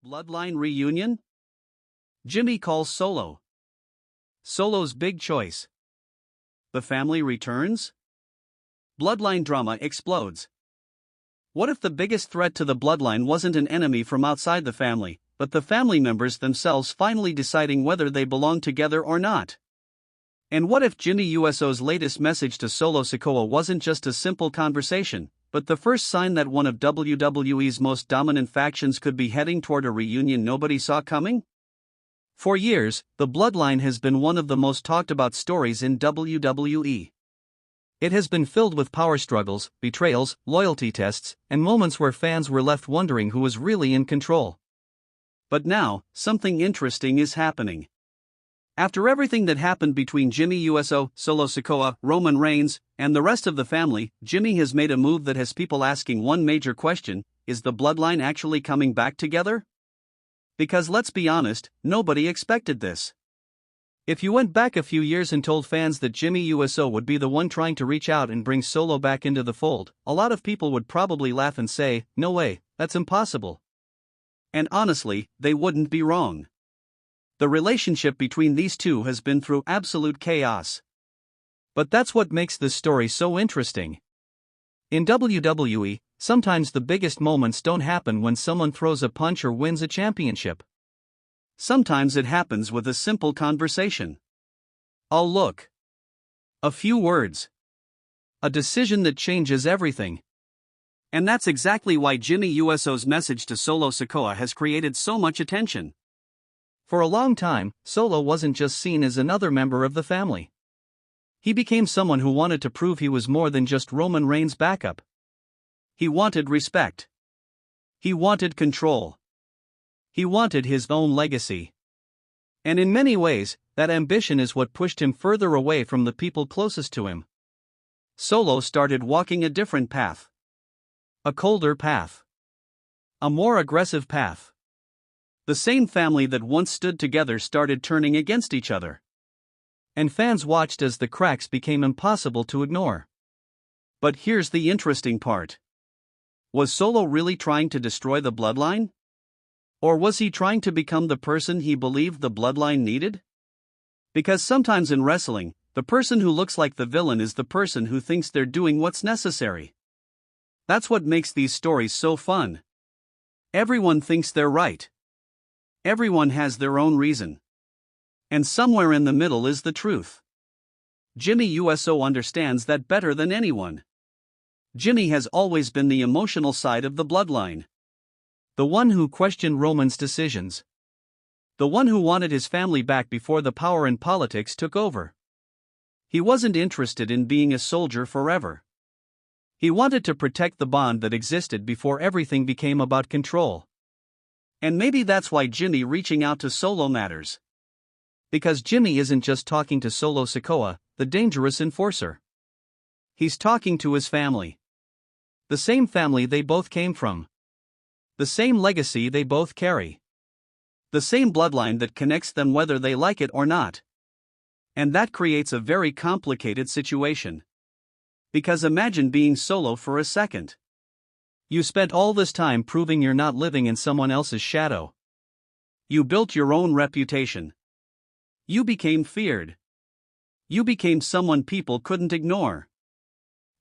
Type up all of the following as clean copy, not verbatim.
Bloodline reunion? Jimmy calls Solo. Solo's big choice. The family returns? Bloodline drama explodes. What if the biggest threat to the bloodline wasn't an enemy from outside the family, but the family members themselves finally deciding whether they belong together or not? And what if Jimmy Uso's latest message to Solo Sikoa wasn't just a simple conversation, but the first sign that one of WWE's most dominant factions could be heading toward a reunion nobody saw coming? For years, the Bloodline has been one of the most talked about stories in WWE. It has been filled with power struggles, betrayals, loyalty tests, and moments where fans were left wondering who was really in control. But now, something interesting is happening. After everything that happened between Jimmy Uso, Solo Sikoa, Roman Reigns, and the rest of the family, Jimmy has made a move that has people asking one major question: is the Bloodline actually coming back together? Because let's be honest, nobody expected this. If you went back a few years and told fans that Jimmy Uso would be the one trying to reach out and bring Solo back into the fold, a lot of people would probably laugh and say, "No way, that's impossible." And honestly, they wouldn't be wrong. The relationship between these two has been through absolute chaos. But that's what makes this story so interesting. In WWE, sometimes the biggest moments don't happen when someone throws a punch or wins a championship. Sometimes it happens with a simple conversation. A look. A few words. A decision that changes everything. And that's exactly why Jimmy Uso's message to Solo Sikoa has created so much attention. For a long time, Solo wasn't just seen as another member of the family. He became someone who wanted to prove he was more than just Roman Reigns' backup. He wanted respect. He wanted control. He wanted his own legacy. And in many ways, that ambition is what pushed him further away from the people closest to him. Solo started walking a different path. A colder path. A more aggressive path. The same family that once stood together started turning against each other. And fans watched as the cracks became impossible to ignore. But here's the interesting part. Was Solo really trying to destroy the bloodline? Or was he trying to become the person he believed the bloodline needed? Because sometimes in wrestling, the person who looks like the villain is the person who thinks they're doing what's necessary. That's what makes these stories so fun. Everyone thinks they're right. Everyone has their own reason. And somewhere in the middle is the truth. Jimmy Uso understands that better than anyone. Jimmy has always been the emotional side of the bloodline. The one who questioned Roman's decisions. The one who wanted his family back before the power and politics took over. He wasn't interested in being a soldier forever. He wanted to protect the bond that existed before everything became about control. And maybe that's why Jimmy reaching out to Solo matters. Because Jimmy isn't just talking to Solo Sikoa, the dangerous enforcer. He's talking to his family. The same family they both came from. The same legacy they both carry. The same bloodline that connects them whether they like it or not. And that creates a very complicated situation. Because imagine being Solo for a second. You spent all this time proving you're not living in someone else's shadow. You built your own reputation. You became feared. You became someone people couldn't ignore.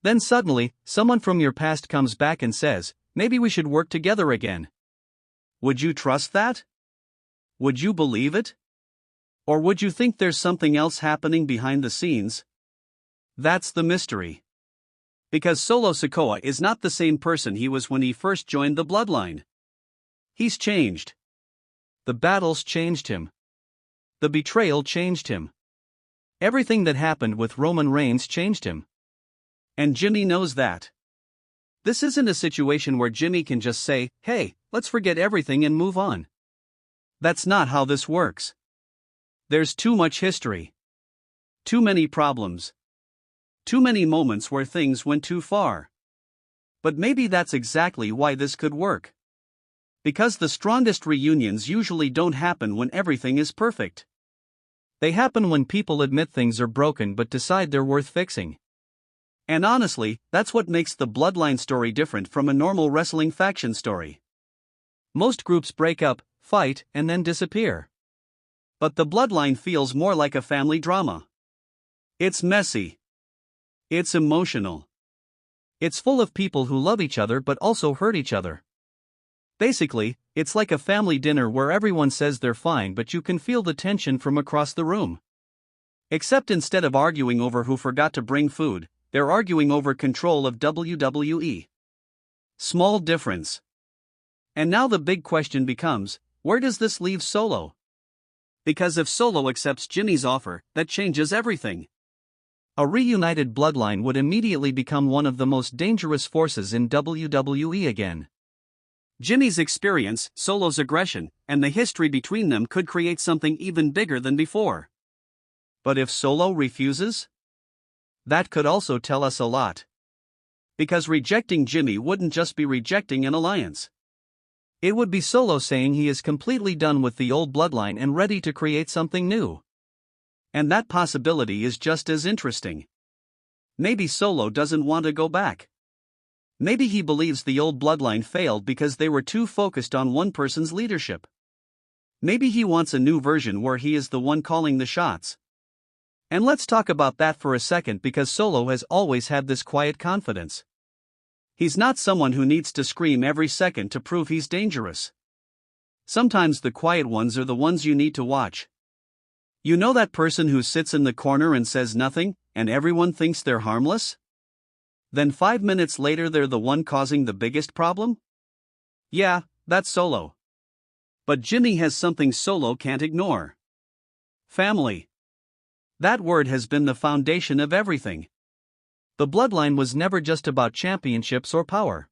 Then suddenly, someone from your past comes back and says, "Maybe we should work together again." Would you trust that? Would you believe it? Or would you think there's something else happening behind the scenes? That's the mystery. Because Solo Sikoa is not the same person he was when he first joined the bloodline. He's changed. The battles changed him. The betrayal changed him. Everything that happened with Roman Reigns changed him. And Jimmy knows that. This isn't a situation where Jimmy can just say, "Hey, let's forget everything and move on." That's not how this works. There's too much history. Too many problems. Too many moments where things went too far. But maybe that's exactly why this could work. Because the strongest reunions usually don't happen when everything is perfect. They happen when people admit things are broken but decide they're worth fixing. And honestly, that's what makes the Bloodline story different from a normal wrestling faction story. Most groups break up, fight, and then disappear. But the Bloodline feels more like a family drama. It's messy. It's emotional. It's full of people who love each other but also hurt each other. Basically, it's like a family dinner where everyone says they're fine but you can feel the tension from across the room. Except instead of arguing over who forgot to bring food, they're arguing over control of WWE. Small difference. And now the big question becomes, where does this leave Solo? Because if Solo accepts Jimmy's offer, that changes everything. A reunited Bloodline would immediately become one of the most dangerous forces in WWE again. Jimmy's experience, Solo's aggression, and the history between them could create something even bigger than before. But if Solo refuses? That could also tell us a lot. Because rejecting Jimmy wouldn't just be rejecting an alliance. It would be Solo saying he is completely done with the old Bloodline and ready to create something new. And that possibility is just as interesting. Maybe Solo doesn't want to go back. Maybe he believes the old Bloodline failed because they were too focused on one person's leadership. Maybe he wants a new version where he is the one calling the shots. And let's talk about that for a second because Solo has always had this quiet confidence. He's not someone who needs to scream every second to prove he's dangerous. Sometimes the quiet ones are the ones you need to watch. You know that person who sits in the corner and says nothing, and everyone thinks they're harmless? Then 5 minutes later they're the one causing the biggest problem? Yeah, that's Solo. But Jimmy has something Solo can't ignore. Family. That word has been the foundation of everything. The Bloodline was never just about championships or power.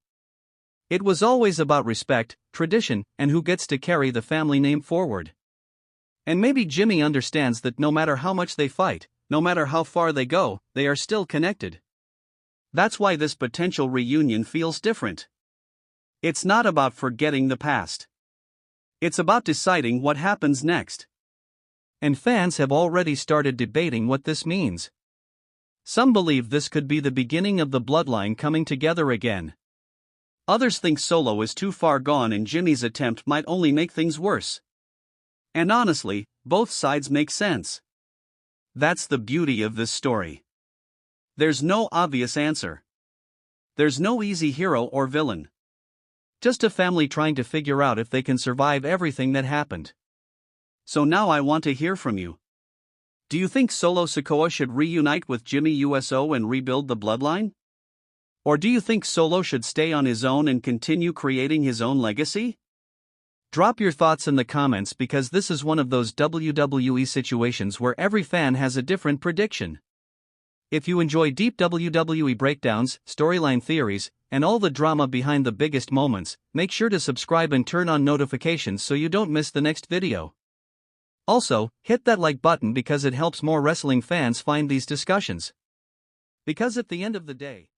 It was always about respect, tradition, and who gets to carry the family name forward. And maybe Jimmy understands that no matter how much they fight, no matter how far they go, they are still connected. That's why this potential reunion feels different. It's not about forgetting the past. It's about deciding what happens next. And fans have already started debating what this means. Some believe this could be the beginning of the Bloodline coming together again. Others think Solo is too far gone and Jimmy's attempt might only make things worse. And honestly, both sides make sense. That's the beauty of this story. There's no obvious answer. There's no easy hero or villain. Just a family trying to figure out if they can survive everything that happened. So now I want to hear from you. Do you think Solo Sikoa should reunite with Jimmy USO and rebuild the Bloodline? Or do you think Solo should stay on his own and continue creating his own legacy? Drop your thoughts in the comments because this is one of those WWE situations where every fan has a different prediction. If you enjoy deep WWE breakdowns, storyline theories, and all the drama behind the biggest moments, make sure to subscribe and turn on notifications so you don't miss the next video. Also, hit that like button because it helps more wrestling fans find these discussions. Because at the end of the day,